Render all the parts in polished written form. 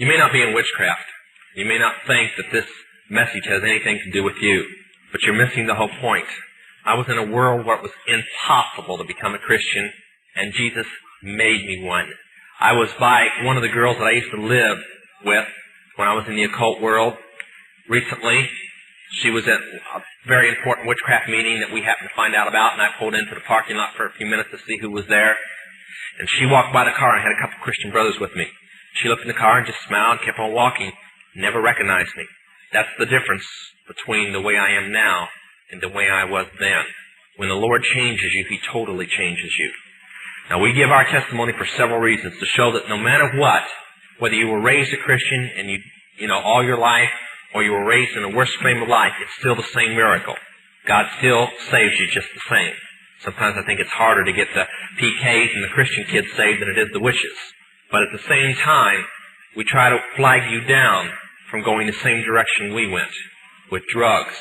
You may not be in witchcraft. You may not think that this message has anything to do with you, but you're missing the whole point. I was in a world where it was impossible to become a Christian, and Jesus made me one. I was by one of the girls that I used to live with when I was in the occult world. Recently, she was at a very important witchcraft meeting that we happened to find out about, and I pulled into the parking lot for a few minutes to see who was there. And she walked by the car and had a couple of Christian brothers with me. She looked in the car and just smiled and kept on walking, never recognized me. That's the difference between the way I am now and the way I was then. When the Lord changes you, He totally changes you. Now, we give our testimony for several reasons, to show that no matter what, whether you were raised a Christian and you know all your life, or you were raised in the worst frame of life, it's still the same miracle. God still saves you just the same. Sometimes I think it's harder to get the PKs and the Christian kids saved than it is the witches. But at the same time, we try to flag you down from going the same direction we went, with drugs.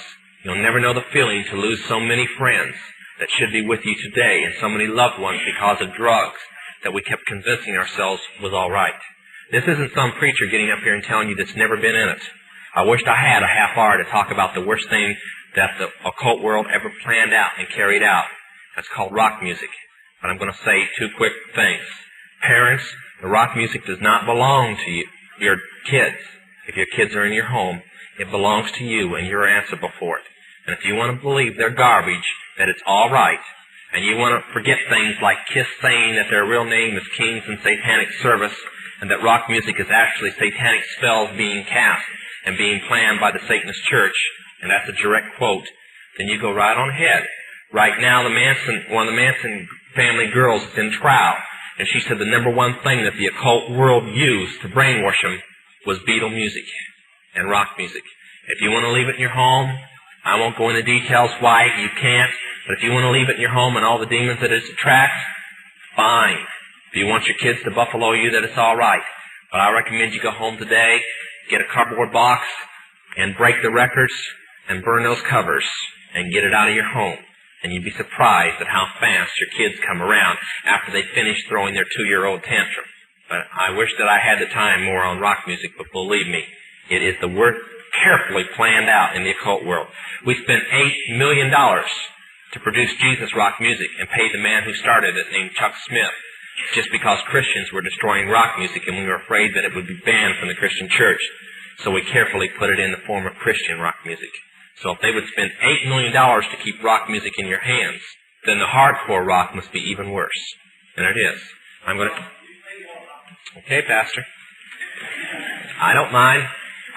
You'll never know the feeling to lose so many friends that should be with you today, and so many loved ones because of drugs that we kept convincing ourselves was all right. This isn't some preacher getting up here and telling you that's never been in it. I wished I had a half hour to talk about the worst thing that the occult world ever planned out and carried out. That's called rock music. But I'm going to say two quick things. Parents, the rock music does not belong to you, your kids. If your kids are in your home, it belongs to you, and you're answerable for it. And if you want to believe they're garbage, that it's all right, and you want to forget things like Kiss saying that their real name is Kings in Satanic Service, and that rock music is actually satanic spells being cast and being planned by the Satanist church, and that's a direct quote, then you go right on ahead. Right now, one of the Manson family girls is in trial, and she said the number one thing that the occult world used to brainwash them was Beatle music and rock music. If you want to leave it in your home, I won't go into details why you can't, but if you want to leave it in your home and all the demons that it attracts, fine. If you want your kids to buffalo you, that it's all right. But I recommend you go home today, get a cardboard box, and break the records, and burn those covers, and get it out of your home. And you'd be surprised at how fast your kids come around after they finish throwing their 2-year-old tantrum. But I wish that I had the time more on rock music, but believe me, it is the work carefully planned out in the occult world. We spent $8 million to produce Jesus rock music and paid the man who started it, named Chuck Smith, just because Christians were destroying rock music and we were afraid that it would be banned from the Christian church. So we carefully put it in the form of Christian rock music. So if they would spend $8 million to keep rock music in your hands, then the hardcore rock must be even worse. And it is. I'm going to... Okay, Pastor. I don't mind.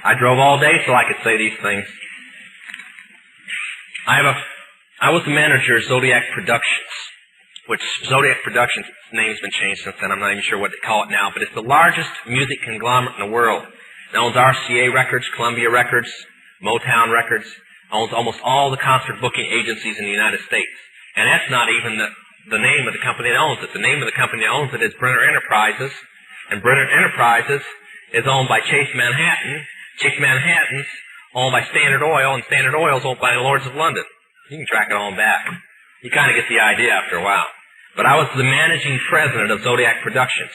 I drove all day so I could say these things. I was the manager of Zodiac Productions, which Zodiac Productions' name's been changed since then. I'm not even sure what they call it now, but it's the largest music conglomerate in the world. It owns RCA Records, Columbia Records, Motown Records, owns almost all the concert booking agencies in the United States. And that's not even the name of the company that owns it. The name of the company that owns it is Brenner Enterprises, and Brenner Enterprises is owned by Chase Manhattan. Chase Manhattan's owned by Standard Oil, and Standard Oil's owned by the Lords of London. You can track it on back. You kind of get the idea after a while. But I was the managing president of Zodiac Productions.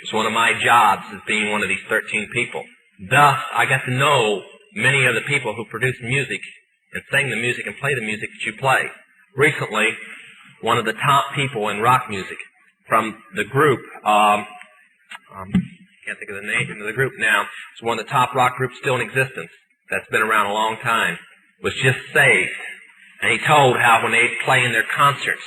It was one of my jobs as being one of these 13 people. Thus, I got to know many of the people who produce music and sing the music and play the music that you play. Recently, one of the top people in rock music from the group, can't think of the name of the group now, it's one of the top rock groups still in existence that's been around a long time, was just saved. And he told how when they'd play in their concerts,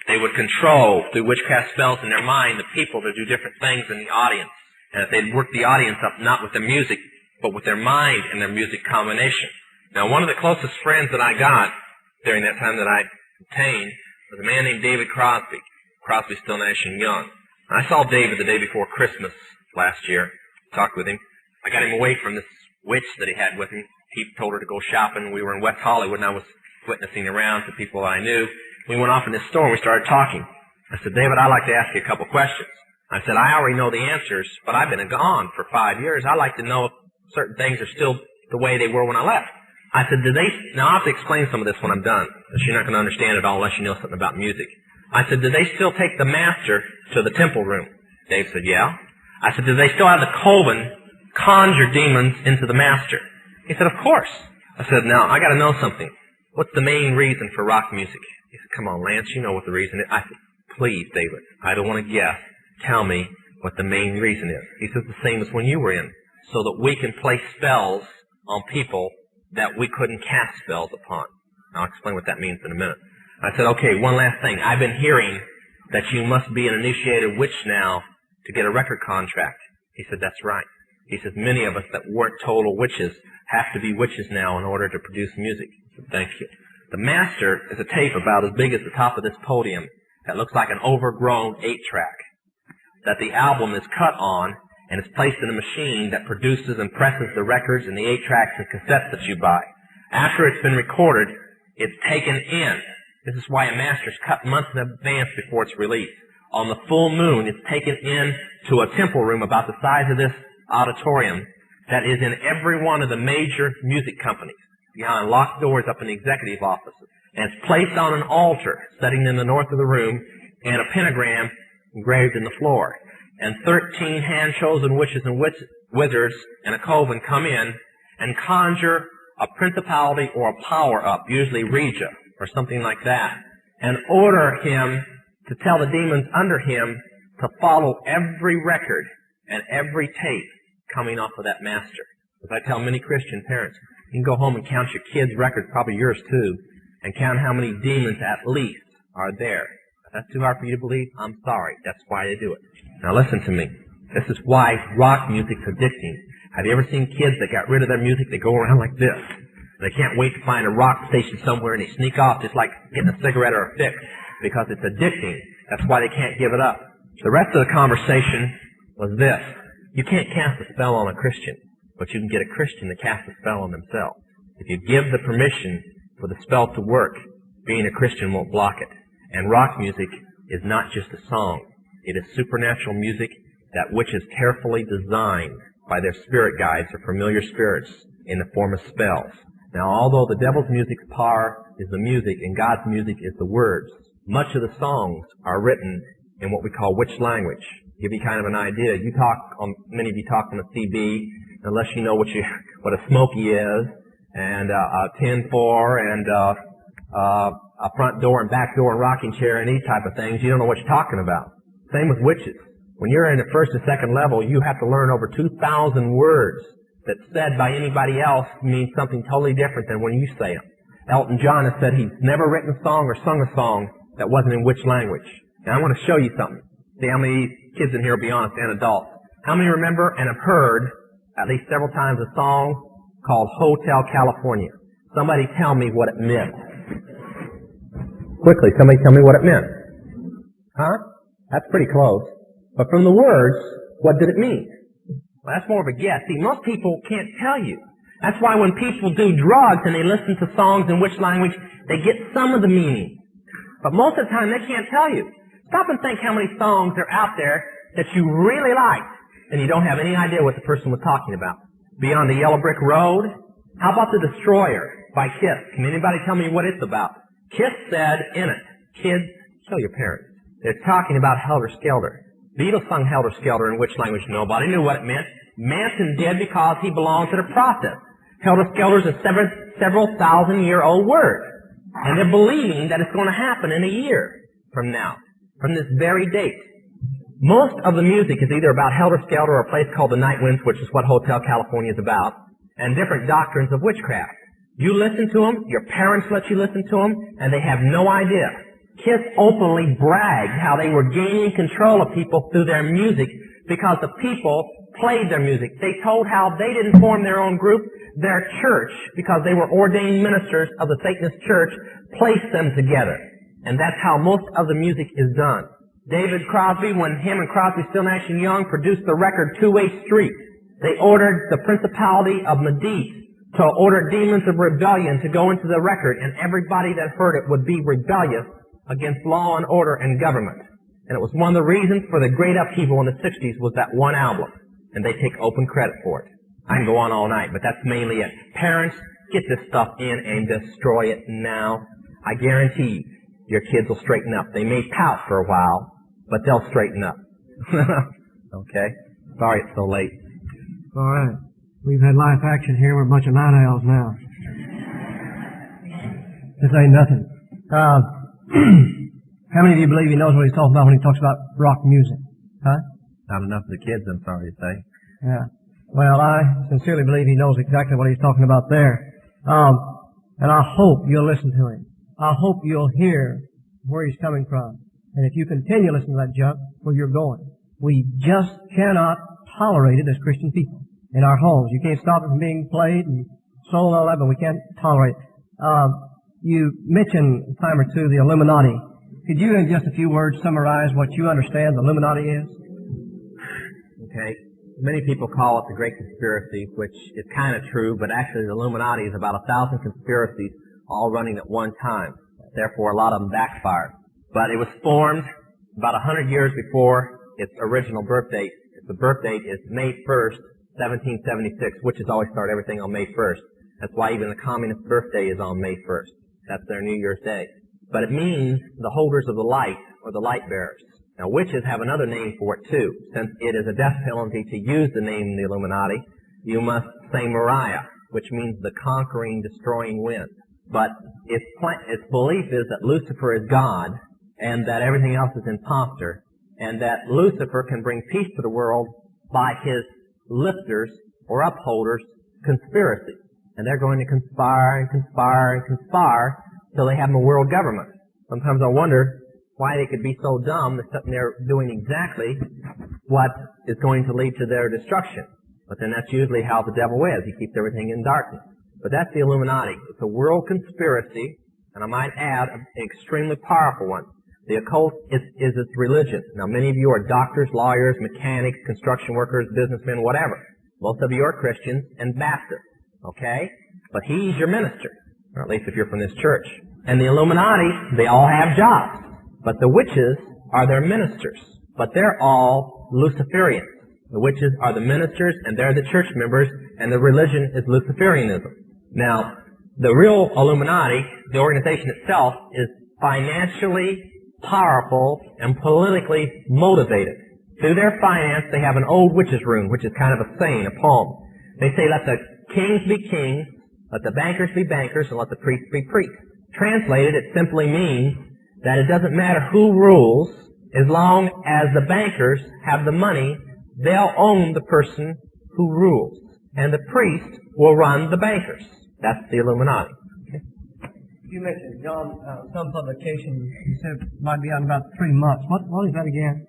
they would control, through witchcraft spells in their mind, the people to do different things in the audience. And that they'd work the audience up not with their music, but with their mind and their music combination. Now, one of the closest friends that I got during that time that I obtained was a man named David Crosby. Crosby, Still, Nash and Young. And I saw David the day before Christmas last year, talked with him. I got him away from this witch that he had with him. He told her to go shopping. We were in West Hollywood, and I was witnessing around to people I knew. We went off in this store, and we started talking. I said, David, I'd like to ask you a couple questions. I said, I already know the answers, but I've been gone for 5 years. I'd like to know if certain things are still the way they were when I left. I said, now I'll have to explain some of this when I'm done, because you're not going to understand it all unless you know something about music. I said, do they still take the master to the temple room? Dave said, yeah. I said, do they still have the conjure demons into the master? He said, of course. I said, now, I got to know something. What's the main reason for rock music? He said, come on, Lance, you know what the reason is. I said, please, David, I don't want to guess. Tell me what the main reason is. He says, the same as when you were in, so that we can place spells on people that we couldn't cast spells upon. I'll explain what that means in a minute. I said, okay, one last thing. I've been hearing that you must be an initiated witch now to get a record contract. He said, that's right. He says, many of us that weren't total witches have to be witches now in order to produce music. I said, thank you. The master is a tape about as big as the top of this podium that looks like an overgrown 8-track that the album is cut on and is placed in a machine that produces and presses the records and the 8-tracks and cassettes that you buy. After it's been recorded, it's taken in. This is why a master's cut months in advance before it's released. On the full moon, it's taken in to a temple room about the size of this auditorium that is in every one of the major music companies, behind locked doors up in the executive offices. And it's placed on an altar sitting in the north of the room and a pentagram engraved in the floor. And 13 hand-chosen witches and wizards and a coven come in and conjure a principality or a power up, usually Regia or something like that, and order him to tell the demons under him to follow every record and every tape coming off of that master. As I tell many Christian parents, you can go home and count your kids' records, probably yours too, and count how many demons at least are there. If that's too hard for you to believe, I'm sorry. That's why they do it. Now listen to me. This is why rock music's addicting. Have you ever seen kids that got rid of their music? They go around like this. They can't wait to find a rock station somewhere and they sneak off just like getting a cigarette or a fix because it's addicting. That's why they can't give it up. The rest of the conversation was this. You can't cast a spell on a Christian, but you can get a Christian to cast a spell on themselves. If you give the permission for the spell to work, being a Christian won't block it. And rock music is not just a song. It is supernatural music that which is carefully designed by their spirit guides or familiar spirits in the form of spells. Now, although the devil's music's power is the music and God's music is the words, much of the songs are written in what we call witch language. Give you kind of an idea. Many of you talk on a CB, unless you know what a smoky is, and a 10-4, and a front door and back door and rocking chair and these type of things. You don't know what you're talking about. Same with witches. When you're in the first and second level, you have to learn over 2,000 words that said by anybody else means something totally different than when you say them. Elton John has said he's never written a song or sung a song that wasn't in witch language. Now I want to show you something. See how many kids in here will be honest and adults. How many remember and have heard at least several times a song called Hotel California? Somebody tell me what it meant. Quickly, somebody tell me what it meant. Huh? That's pretty close. But from the words, what did it mean? Well, that's more of a guess. See, most people can't tell you. That's why when people do drugs and they listen to songs in which language, they get some of the meaning. But most of the time, they can't tell you. Stop and think how many songs are out there that you really like, and you don't have any idea what the person was talking about. Beyond the Yellow Brick Road? How about The Destroyer by Kiss? Can anybody tell me what it's about? Kiss said in it, kids, kill your parents. They're talking about Helter Skelter. Beatles sung Helter Skelter in which language? Nobody knew what it meant. Manson did because he belonged to the process. Helter Skelter is a several thousand-year-old word. And they're believing that it's going to happen in a year from now, from this very date. Most of the music is either about Helter Skelter or a place called the Night Winds, which is what Hotel California is about, and different doctrines of witchcraft. You listen to them, your parents let you listen to them, and they have no idea. Kiss openly bragged how they were gaining control of people through their music because the people played their music. They told how they didn't form their own group. Their church, because they were ordained ministers of the Satanist church, placed them together. And that's how most of the music is done. David Crosby, when him and Crosby, Still, Nash & Young produced the record Two-Way Street, they ordered the principality of Medici to order demons of rebellion to go into the record, and everybody that heard it would be rebellious against law and order and government. And it was one of the reasons for the great upheaval in the 60s was that one album. And they take open credit for it. I can go on all night, but that's mainly it. Parents, get this stuff in and destroy it now. I guarantee your kids will straighten up. They may pout for a while, but they'll straighten up. Okay? Sorry it's so late. All right. We've had live action here. We're a bunch of night owls now. This ain't nothing. How many of you believe he knows what he's talking about when he talks about rock music? Huh? Not enough of the kids, I'm sorry to say. Yeah. Well, I sincerely believe he knows exactly what he's talking about there. And I hope you'll listen to him. I hope you'll hear where he's coming from. And if you continue listening to that junk, where you're going. We just cannot tolerate it as Christian people in our homes. You can't stop it from being played and sold and all that, but we can't tolerate it. You mentioned a time or two the Illuminati. Could you, in just a few words, summarize what you understand the Illuminati is? Okay. Many people call it the Great Conspiracy, which is kind of true, but actually the Illuminati is about 1,000 conspiracies all running at one time. Therefore, a lot of them backfired. But it was formed about 100 years before its original birth date. The birth date is May 1st, 1776, witches always start everything on May 1st. That's why even the communist birthday is on May 1st. That's their New Year's Day. But it means the holders of the light, or the light bearers. Now, witches have another name for it, too. Since it is a death penalty to use the name the Illuminati, you must say Mariah, which means the conquering, destroying wind. But its belief is that Lucifer is God, and that everything else is imposter, and that Lucifer can bring peace to the world by his lifters, or upholders, conspiracy. And they're going to conspire and conspire and conspire till they have a world government. Sometimes I wonder why they could be so dumb that they're doing exactly what is going to lead to their destruction. But then that's usually how the devil is. He keeps everything in darkness. But that's the Illuminati. It's a world conspiracy, and I might add, an extremely powerful one. The occult is its religion. Now, many of you are doctors, lawyers, mechanics, construction workers, businessmen, whatever. Most of you are Christians and Baptists. Okay? But he's your minister, or at least if you're from this church. And the Illuminati, they all have jobs. But the witches are their ministers. But they're all Luciferians. The witches are the ministers, and they're the church members, and the religion is Luciferianism. Now, the real Illuminati, the organization itself, is financially powerful and politically motivated. Through their finance, they have an old witch's room, which is kind of a saying, a poem. They say, let the kings be kings, let the bankers be bankers, and let the priests be priests. Translated, it simply means that it doesn't matter who rules, as long as the bankers have the money, they'll own the person who rules. And the priest will run the bankers. That's the Illuminati. Okay. You mentioned, John, some publication, you said might be out in about 3 months. What is that again?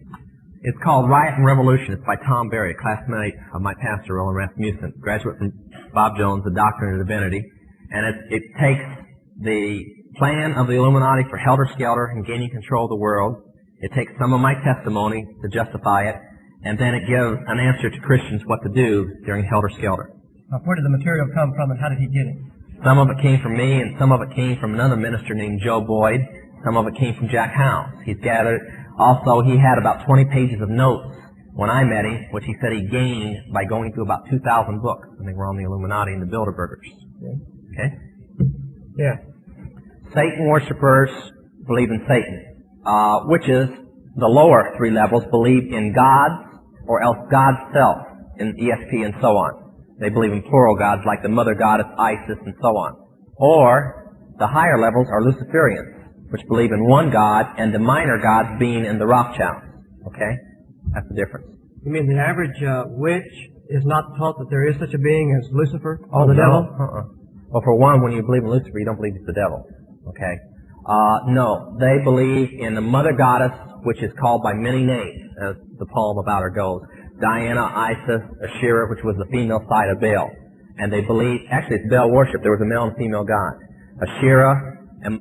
It's called Riot and Revolution. It's by Tom Berry, a classmate of my pastor, Roland Rasmussen, graduate from Bob Jones, a doctor in divinity. And it takes the plan of the Illuminati for helter-skelter and gaining control of the world. It takes some of my testimony to justify it, and then it gives an answer to Christians what to do during helter-skelter. Now, where did the material come from, and how did he get it? Some of it came from me, and some of it came from another minister named Joe Boyd. Some of it came from Jack Hounds. He's gathered. Also, he had about 20 pages of notes when I met him, which he said he gained by going through about 2,000 books. I think we're on the Illuminati and the Bilderbergers. Okay? Yeah. Satan worshippers believe in Satan. Witches, the lower 3 levels, believe in gods or else God's self, in ESP and so on. They believe in plural gods like the mother goddess Isis and so on. Or the higher levels are Luciferians, which believe in one God and the minor gods being in the Rothschilds. Okay? That's the difference. You mean the average witch is not taught that there is such a being as Lucifer or the devil? Well, for one, when you believe in Lucifer, you don't believe it's the devil. Okay? No. They believe in the mother goddess, which is called by many names, as the poem about her goes. Diana, Isis, Asherah, which was the female side of Baal. And they believe, actually it's Baal worship. There was a male and female god. Asherah, and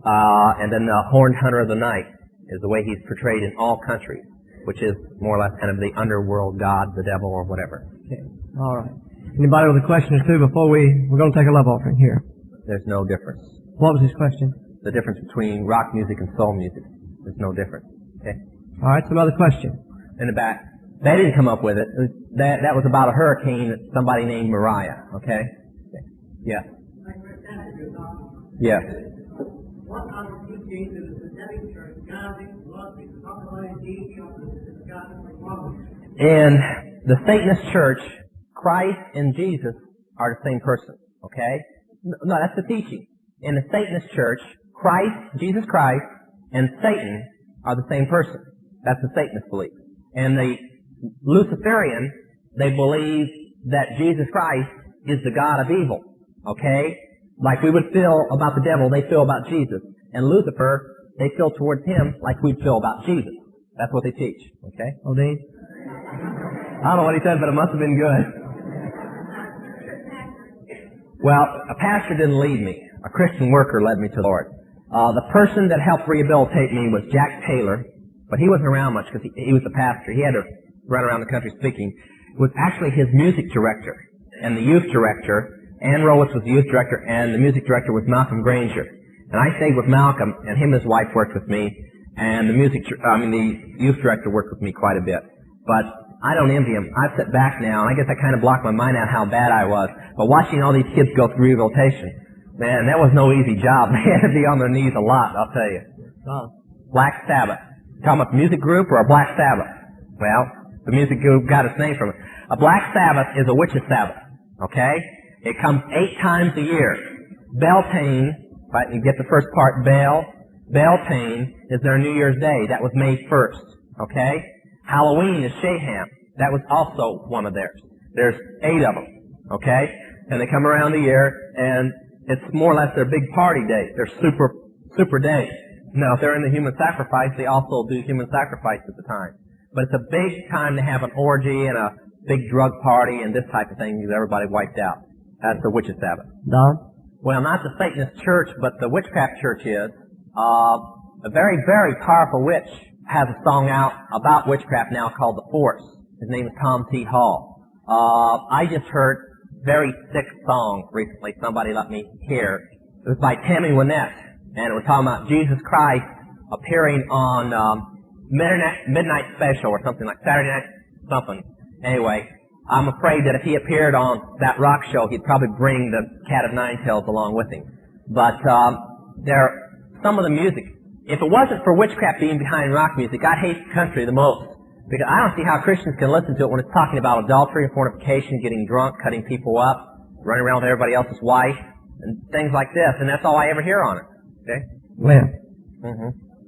then the horned hunter of the night is the way he's portrayed in all countries, which is more or less kind of the underworld god, the devil, or whatever. Okay. All right. Anybody with a question or two before we're going to take a love offering here? There's no difference. What was his question? The difference between rock music and soul music. There's no difference. Okay? All right, some other question. In the back. They didn't come up with it. That was about a hurricane that somebody named Mariah. Okay? Yeah. Yes. What are the teachings of the Satanic Church, Gothic, Gnostic, Apostolic, In the Satanist Church, Christ and Jesus are the same person. Okay? No, that's the teaching. In the Satanist church, Christ, Jesus Christ, and Satan are the same person. That's the Satanist belief. And the Luciferian, they believe that Jesus Christ is the God of evil. Okay? Like we would feel about the devil, they feel about Jesus. And Lucifer, they feel towards him like we'd feel about Jesus. That's what they teach. Okay? Oh, Dean? I don't know what he said, but it must have been good. Well, a pastor didn't lead me. A Christian worker led me to the Lord. The person that helped rehabilitate me was Jack Taylor, but he wasn't around much because he was the pastor. He had to run around the country speaking. It was actually his music director and the youth director. Ann Rowitz was the youth director, and the music director was Malcolm Granger. And I stayed with Malcolm, and him and his wife worked with me, and the youth director worked with me quite a bit. But I don't envy him. I've sat back now, and I guess I kind of blocked my mind out how bad I was. But watching all these kids go through rehabilitation, man, that was no easy job. They had to be on their knees a lot, I'll tell you. Black Sabbath. Talking about the music group or a Black Sabbath? Well, the music group got its name from it. A Black Sabbath is a witch's Sabbath, okay? It comes 8 times a year. Beltane, if I can get the first part, Beltane is their New Year's Day. That was May 1st, okay? Halloween is Shaham. That was also one of theirs. There's 8 of them, okay? And they come around the year, and it's more or less their big party day. Their super day. Now, if they're in the human sacrifice, they also do human sacrifice at the time. But it's a big time to have an orgy and a big drug party and this type of thing because everybody wiped out. That's the witch's Sabbath. Don? Well, not the Satanist church, but the Witchcraft church is. A very, very powerful witch has a song out about witchcraft now called The Force. His name is Tom T. Hall. I just heard a very sick song recently. Somebody let me hear. It was by Tammy Wynette, and it was talking about Jesus Christ appearing on Midnight Special or something like Saturday night something. Anyway, I'm afraid that if he appeared on that rock show, he'd probably bring the Cat of Nine Tails along with him. But some of the music, if it wasn't for witchcraft being behind rock music, I'd hate the country the most. Because I don't see how Christians can listen to it when it's talking about adultery and fornication, getting drunk, cutting people up, running around with everybody else's wife, and things like this. And that's all I ever hear on it. Okay? When?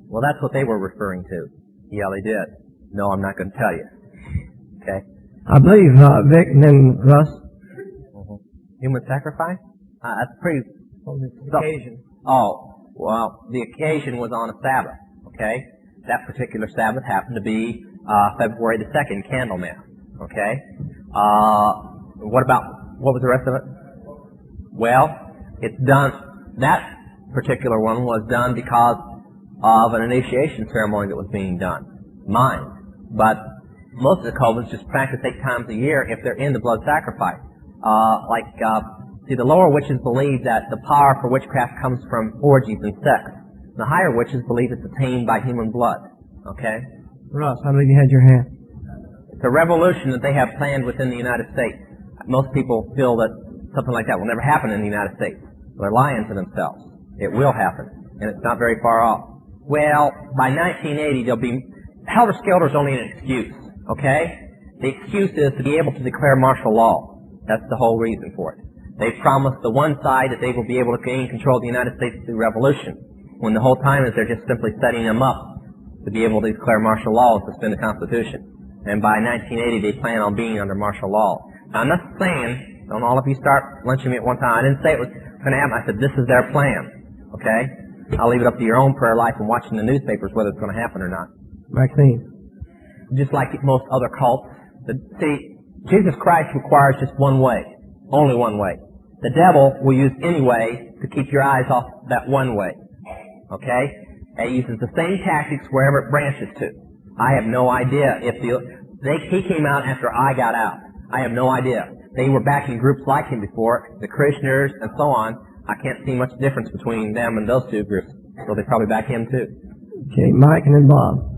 Well, that's what they were referring to. Yeah, they did. No, I'm not going to tell you. Okay? I believe, Vic, and then Russ. Human sacrifice? That's pretty... Occasion. Oh, well, the occasion was on a Sabbath, okay? That particular Sabbath happened to be February the 2nd, Candlemas, okay? What was the rest of it? Well, it's done, that particular one was done because of an initiation ceremony that was being done. Mine. But most of the cults just practice 8 times a year if they're in the blood sacrifice. See, the lower witches believe that the power for witchcraft comes from orgies and sex. The higher witches believe it's attained by human blood. Okay? Russ, I believe you had your hand. It's a revolution that they have planned within the United States. Most people feel that something like that will never happen in the United States. They're lying to themselves. It will happen, and it's not very far off. Well, by 1980, there'll be... Helter Skelter is only an excuse, okay? The excuse is to be able to declare martial law. That's the whole reason for it. They've promised the one side that they will be able to gain control of the United States through revolution, when the whole time is they're just simply setting them up to be able to declare martial law and suspend the Constitution. And by 1980, they plan on being under martial law. Now, I'm not saying, don't all of you start lynching me at one time. I didn't say it was going to happen. I said, this is their plan. Okay? I'll leave it up to your own prayer life and watching the newspapers whether it's going to happen or not. Maxine. Just like most other cults. See, Jesus Christ requires just one way. Only one way. The devil will use any way to keep your eyes off that one way. Okay? It uses the same tactics wherever it branches to. I have no idea if he came out after I got out. I have no idea. They were backing groups like him before, the Christianers and so on. I can't see much difference between them and those two groups. So they probably back him too. Okay, Mike and then Bob.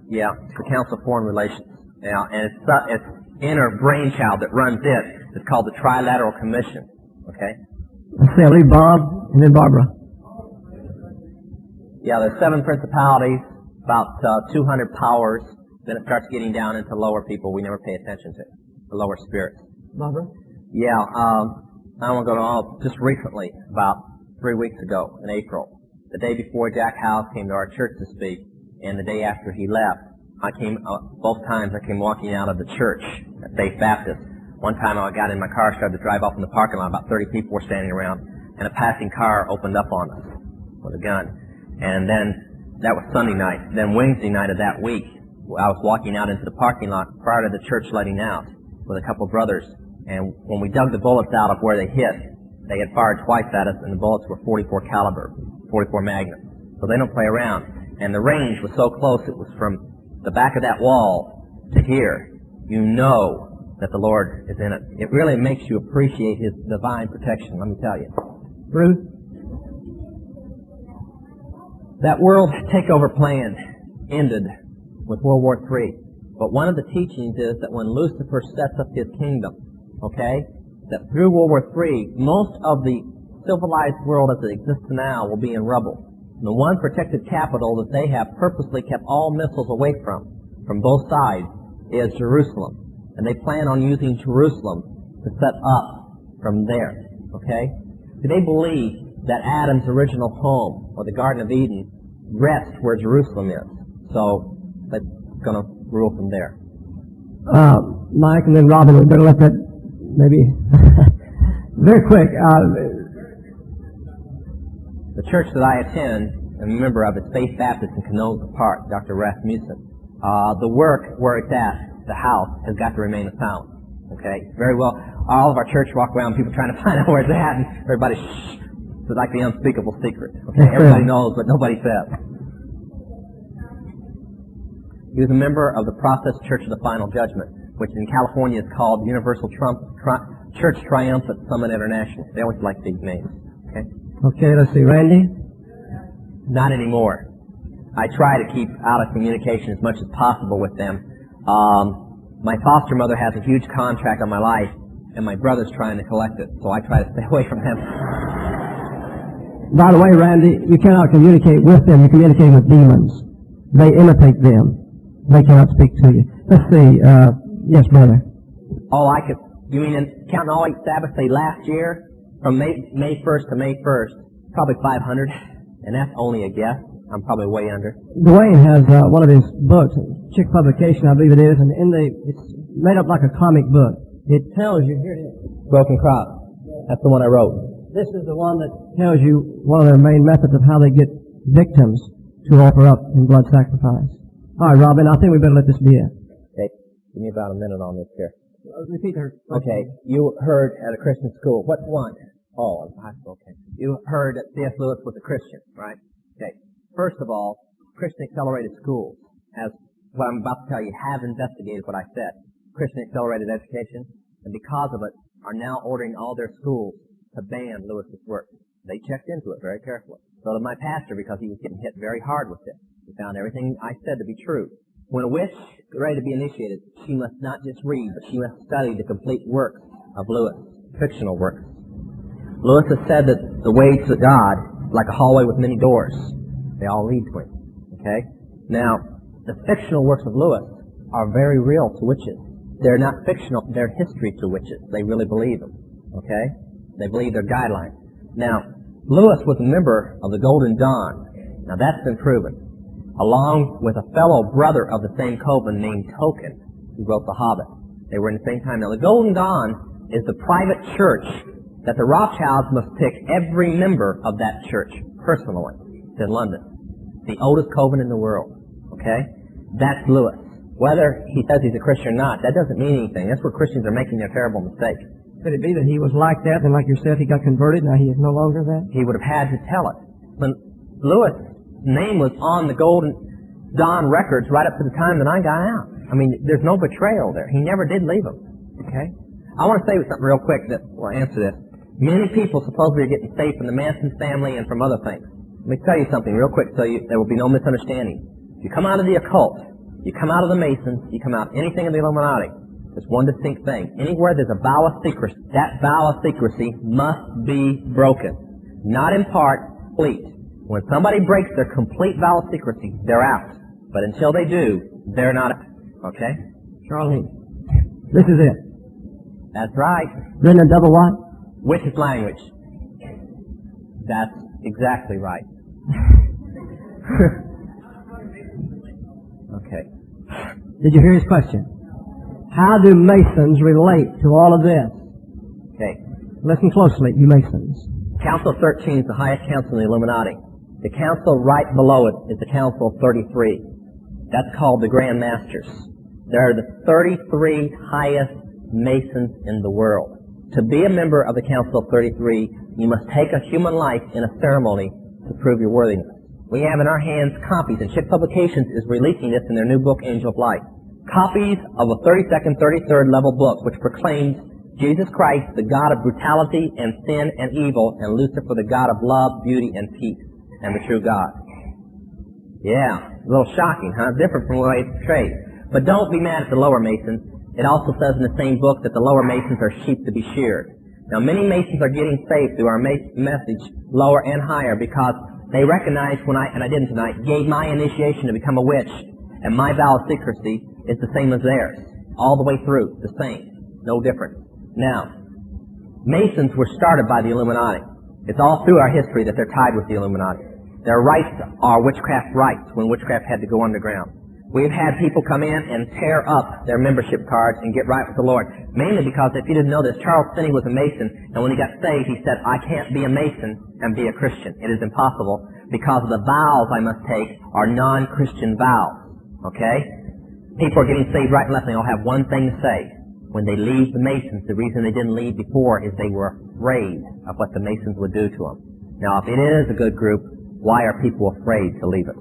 Yeah, it's the Council of Foreign Relations. Yeah, and it's inner brainchild that runs it. It's called the Trilateral Commission. Okay? Let's see, I'll leave Bob and then Barbara. Yeah, there's 7 principalities, about 200 powers. Then it starts getting down into lower people we never pay attention to. the lower spirits. Barbara? Yeah, I want to go to all just recently, about 3 weeks ago in April. The day before Jack Howes came to our church to speak, and the day after he left, both times I came walking out of the church at Faith Baptist. One time I got in my car, started to drive off in the parking lot. About 30 people were standing around, and a passing car opened up on us with a gun. And then that was Sunday night. Then Wednesday night of that week, I was walking out into the parking lot prior to the church letting out with a couple of brothers. And when we dug the bullets out of where they hit, they had fired twice at us, and the bullets were 44 caliber, 44 Magnum. So they don't play around. And the range was so close, it was from the back of that wall to here. You know that the Lord is in it. It really makes you appreciate His divine protection, let me tell you. Ruth? That world takeover plan ended with World War III. But one of the teachings is that when Lucifer sets up his kingdom, okay, that through World War III, most of the civilized world as it exists now will be in rubble. And the one protected capital that they have purposely kept all missiles away from both sides, is Jerusalem. And they plan on using Jerusalem to set up from there, okay? Do they believe that Adam's original home, or the Garden of Eden, rests where Jerusalem is? So they're going to rule from there. Mike and then Robin, we better let that maybe very quick. The church that I attend and a member of is Faith Baptist in Canoga Park, Dr. Rasmussen. The work where it's at, the house, has got to remain a silent. Okay? Very well. All of our church walk around, people trying to find out where it's at, and everybody shh. It's like the unspeakable secret. Okay? Everybody knows, but nobody says. He was a member of the Process Church of the Final Judgment, which in California is called Universal Church Triumphant Summit International. They always like these names. Okay? Okay, let's see. Randy? Not anymore. I try to keep out of communication as much as possible with them. My foster mother has a huge contract on my life, and my brother's trying to collect it, so I try to stay away from them. By the way, Randy, you cannot communicate with them. You communicate with demons. They imitate them. They cannot speak to you. Let's see. Yes, brother. You mean counting all 8 Sabbaths they last year? From May 1st to May 1st, probably 500, and that's only a guess. I'm probably way under. Dwayne has one of his books, Chick Publication, I believe it is, and it's made up like a comic book. It tells you, here it is. Broken Crop. That's the one I wrote. This is the one that tells you one of their main methods of how they get victims to offer up in blood sacrifice. All right, Robin, I think we better let this be it. Okay, give me about a minute on this here. Repeat her. Okay, you heard at a Christian school. What one? Oh, okay. You heard that C.S. Lewis was a Christian, right? Okay. First of all, Christian Accelerated Schools, as what I'm about to tell you, have investigated what I said. Christian Accelerated Education, and because of it, are now ordering all their schools to ban Lewis's work. They checked into it very carefully. So did my pastor, because he was getting hit very hard with it. He found everything I said to be true. When a witch is ready to be initiated, she must not just read, but she must study the complete works of Lewis, fictional works. Lewis has said that the way to God is like a hallway with many doors. They all lead to him. Okay? Now, the fictional works of Lewis are very real to witches. They're not fictional, they're history to witches. They really believe them. Okay? They believe their guidelines. Now, Lewis was a member of the Golden Dawn. Now, that's been proven. Along with a fellow brother of the same coven named Tolkien, who wrote The Hobbit. They were in the same time. Now, the Golden Dawn is the private church that the Rothschilds must pick every member of that church personally. It's in London. The oldest coven in the world. Okay? That's Lewis. Whether he says he's a Christian or not, that doesn't mean anything. That's where Christians are making their terrible mistake. Could it be that he was like that, and like you said, he got converted, now he is no longer that? He would have had to tell it. When Lewis' name was on the Golden Dawn records right up to the time that I got out. I mean, there's no betrayal there. He never did leave them. Okay? I want to say something real quick that will answer this. Many people supposedly are getting saved from the Manson family and from other things. Let me tell you something real quick so there will be no misunderstanding. If you come out of the occult, you come out of the Masons, you come out anything of the Illuminati, there's one distinct thing. Anywhere there's a vow of secrecy, that vow of secrecy must be broken. Not in part, complete. When somebody breaks their complete vow of secrecy, they're out. But until they do, they're not out. Okay? Charlene, this is it. That's right. Written in double what? Witch's language. That's exactly right. Okay. Did you hear his question? How do Masons relate to all of this? Okay. Listen closely, you Masons. Council 13 is the highest council in the Illuminati. The council right below it is the Council of 33. That's called the Grand Masters. There are the 33 highest Masons in the world. To be a member of the Council of 33, you must take a human life in a ceremony to prove your worthiness. We have in our hands copies, and Ship Publications is releasing this in their new book, Angel of Light. Copies of a 32nd, 33rd level book which proclaims Jesus Christ, the God of brutality and sin and evil, and Lucifer, the God of love, beauty, and peace, and the true God. Yeah, a little shocking, huh? Different from the way it's portrayed. But don't be mad at the lower Masons. It also says in the same book that the lower Masons are sheep to be sheared. Now, many Masons are getting saved through our message, lower and higher, because they recognize when I didn't tonight, gave my initiation to become a witch, and my vow of secrecy is the same as theirs. All the way through, the same. No different. Now, Masons were started by the Illuminati. It's all through our history that they're tied with the Illuminati. Their rites are witchcraft rites, when witchcraft had to go underground. We've had people come in and tear up their membership cards and get right with the Lord. Mainly because, if you didn't know this, Charles Finney was a Mason, and when he got saved, he said, I can't be a Mason and be a Christian. It is impossible, because the vows I must take are non-Christian vows. Okay? People are getting saved right and left, and they all have one thing to say. When they leave the Masons, the reason they didn't leave before is they were afraid of what the Masons would do to them. Now, if it is a good group, why are people afraid to leave it?